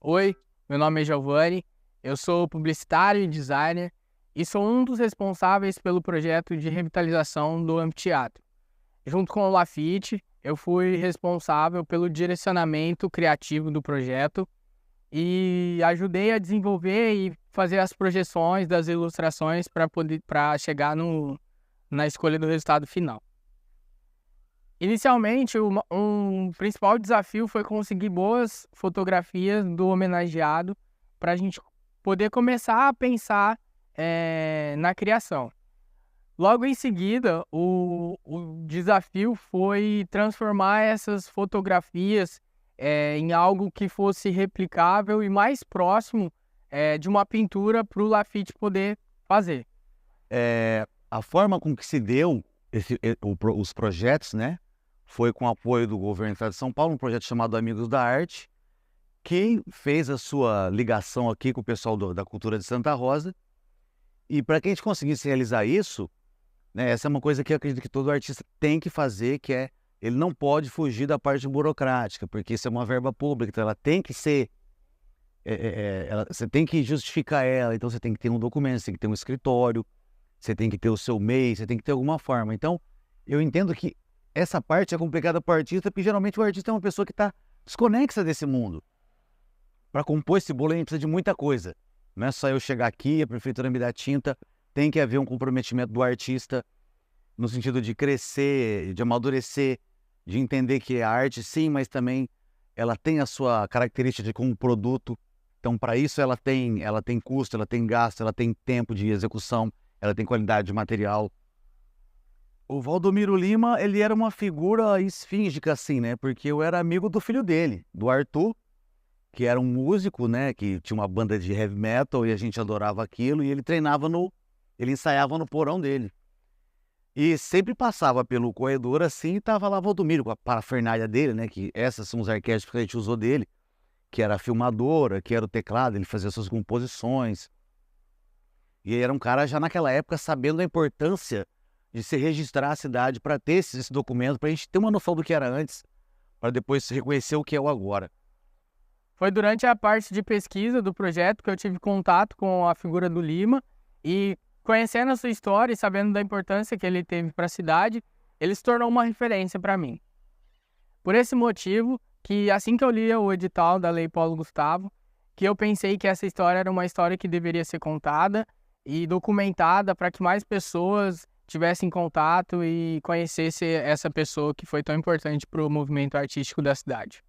Oi, meu nome é Giovanni, eu sou publicitário e designer e sou um dos responsáveis pelo projeto de revitalização do anfiteatro. Junto com o Lafite, eu fui responsável pelo direcionamento criativo do projeto e ajudei a desenvolver e fazer as projeções das ilustrações para chegar na escolha do resultado final. Inicialmente, um principal desafio foi conseguir boas fotografias do homenageado para a gente poder começar a pensar na criação. Logo em seguida, o desafio foi transformar essas fotografias em algo que fosse replicável e mais próximo de uma pintura para o Lafite poder fazer. A forma com que se deu os projetos, né? Foi com o apoio do governo do estado de São Paulo, um projeto chamado Amigos da Arte, que fez a sua ligação aqui com o pessoal da cultura de Santa Rosa. E para que a gente conseguisse realizar isso, né, essa é uma coisa que eu acredito que todo artista tem que fazer, que é, ele não pode fugir da parte burocrática, porque isso é uma verba pública, então ela tem que ser, você tem que justificar ela, então você tem que ter um documento, você tem que ter um escritório, você tem que ter o seu MEI, você tem que ter alguma forma. Então, eu entendo que essa parte é complicada para o artista, porque geralmente o artista é uma pessoa que está desconexa desse mundo. Para compor esse bolo, a gente precisa de muita coisa. Não é só eu chegar aqui, a prefeitura me dá tinta, tem que haver um comprometimento do artista no sentido de crescer, de amadurecer, de entender que a arte, sim, mas também ela tem a sua característica de como produto. Então, para isso, ela tem custo, ela tem gasto, ela tem tempo de execução, ela tem qualidade de material. O Valdomiro Lima, ele era uma figura esfíngica, assim, né? Porque eu era amigo do filho dele, do Arthur, que era um músico, né? Que tinha uma banda de heavy metal e a gente adorava aquilo. E ele ele ensaiava no porão dele. E sempre passava pelo corredor assim e tava lá Valdomiro com a parafernália dele, né? Que essas são os arquétipos que a gente usou dele. Que era a filmadora, que era o teclado, ele fazia suas composições. E ele era um cara já naquela época sabendo a importância de se registrar a cidade para ter esse documento, para a gente ter uma noção do que era antes, para depois reconhecer o que é o agora. Foi durante a parte de pesquisa do projeto que eu tive contato com a figura do Lima e, conhecendo a sua história e sabendo da importância que ele teve para a cidade, ele se tornou uma referência para mim. Por esse motivo, que assim que eu li o edital da Lei Paulo Gustavo, que eu pensei que essa história era uma história que deveria ser contada e documentada para que mais pessoas tivessem contato e conhecessem essa pessoa que foi tão importante para o movimento artístico da cidade.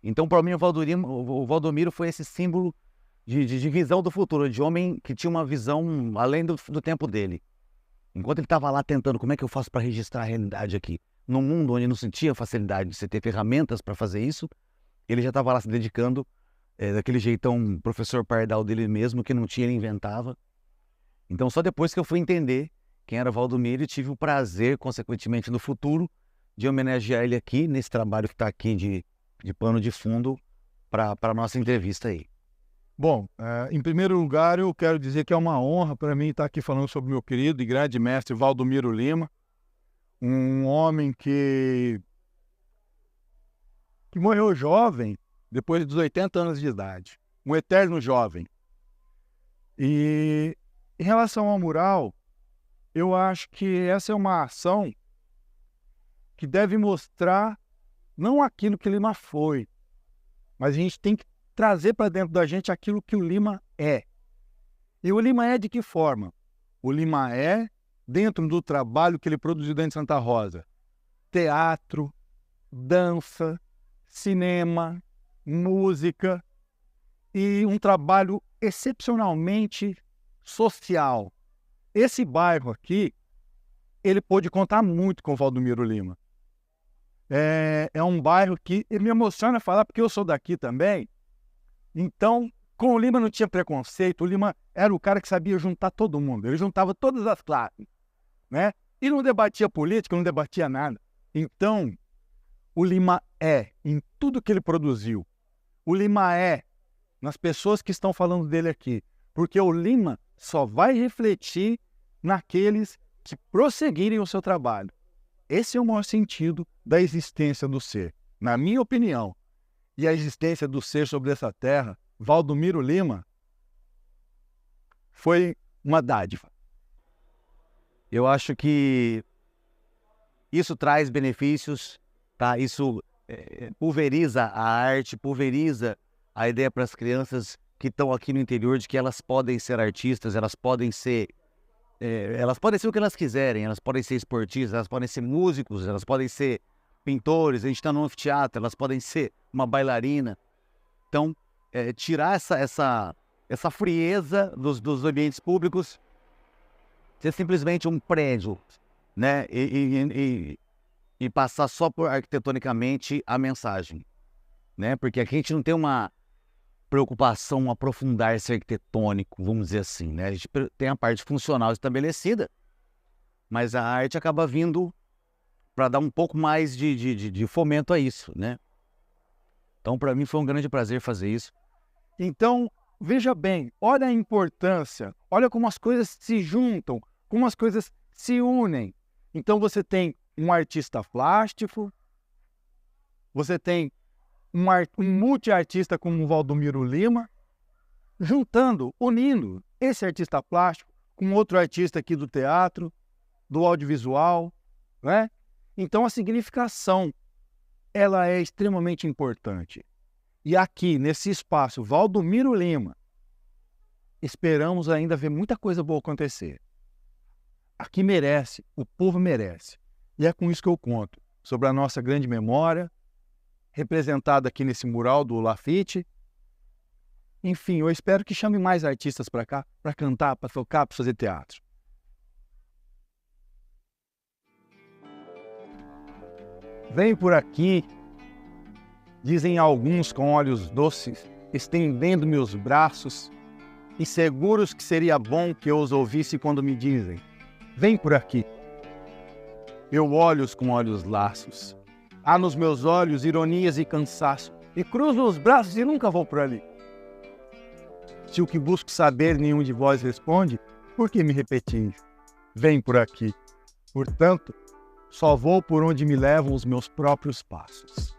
Então, para mim, o Valdomiro foi esse símbolo de visão do futuro, de homem que tinha uma visão além do tempo dele. Enquanto ele estava lá tentando, como é que eu faço para registrar a realidade aqui? Num mundo onde não sentia facilidade de você ter ferramentas para fazer isso, ele já estava lá se dedicando daquele jeitão professor pardal dele mesmo, que não tinha, ele inventava. Então, só depois que eu fui entender quem era o Valdomiro, e tive o prazer, consequentemente, no futuro, de homenagear ele aqui, nesse trabalho que está aqui de pano de fundo para a nossa entrevista aí. Bom, em primeiro lugar, eu quero dizer que é uma honra para mim estar aqui falando sobre o meu querido e grande mestre Valdomiro Lima, um homem que morreu jovem, depois dos 80 anos de idade, um eterno jovem. E em relação ao mural, eu acho que essa é uma ação que deve mostrar não aquilo que Lima foi, mas a gente tem que trazer para dentro da gente aquilo que o Lima é. E o Lima é de que forma? O Lima é dentro do trabalho que ele produziu dentro de Santa Rosa. Teatro, dança, cinema, música e um trabalho excepcionalmente social. Esse bairro aqui, ele pôde contar muito com o Valdomiro Lima. É um bairro que me emociona falar, porque eu sou daqui também. Então, com o Lima não tinha preconceito. O Lima era o cara que sabia juntar todo mundo. Ele juntava todas as classes, né? E não debatia política, não debatia nada. Então, o Lima é em tudo que ele produziu. O Lima é nas pessoas que estão falando dele aqui. Porque o Lima só vai refletir naqueles que prosseguirem o seu trabalho. Esse é o maior sentido da existência do ser, na minha opinião. E a existência do ser sobre essa terra, Valdomiro Lima, foi uma dádiva. Eu acho que isso traz benefícios, tá? Isso pulveriza a arte, pulveriza a ideia para as crianças que estão aqui no interior de que elas podem ser artistas, elas podem ser o que elas quiserem, elas podem ser esportistas, elas podem ser músicos, elas podem ser pintores, a gente está no anfiteatro, elas podem ser uma bailarina. Então, tirar essa frieza dos ambientes públicos, ser simplesmente um prédio, né? E passar só por arquitetonicamente a mensagem, né? Porque aqui a gente não tem uma preocupação, um aprofundar-se arquitetônico, vamos dizer assim, né? A gente tem a parte funcional estabelecida, mas a arte acaba vindo para dar um pouco mais de fomento a isso, né? Então, para mim, foi um grande prazer fazer isso. Então, veja bem, olha a importância, olha como as coisas se juntam, como as coisas se unem. Então, você tem um artista plástico, você tem um multiartista como o Valdomiro Lima, juntando, unindo esse artista plástico com outro artista aqui do teatro, do audiovisual, né? Então a significação, ela é extremamente importante. E aqui, nesse espaço, Valdomiro Lima, esperamos ainda ver muita coisa boa acontecer. Aqui merece, o povo merece. E é com isso que eu conto, sobre a nossa grande memória, representada aqui nesse mural do Lafite. Enfim, eu espero que chame mais artistas para cá, para cantar, para tocar, para fazer teatro. Vem por aqui, dizem alguns com olhos doces, estendendo-me os braços, e seguros que seria bom que eu os ouvisse quando me dizem: vem por aqui. Eu olho-os com olhos laços. Há nos meus olhos ironias e cansaço, e cruzo os braços e nunca vou por ali. Se o que busco saber nenhum de vós responde, por que me repetis? Vem por aqui. Portanto, só vou por onde me levam os meus próprios passos.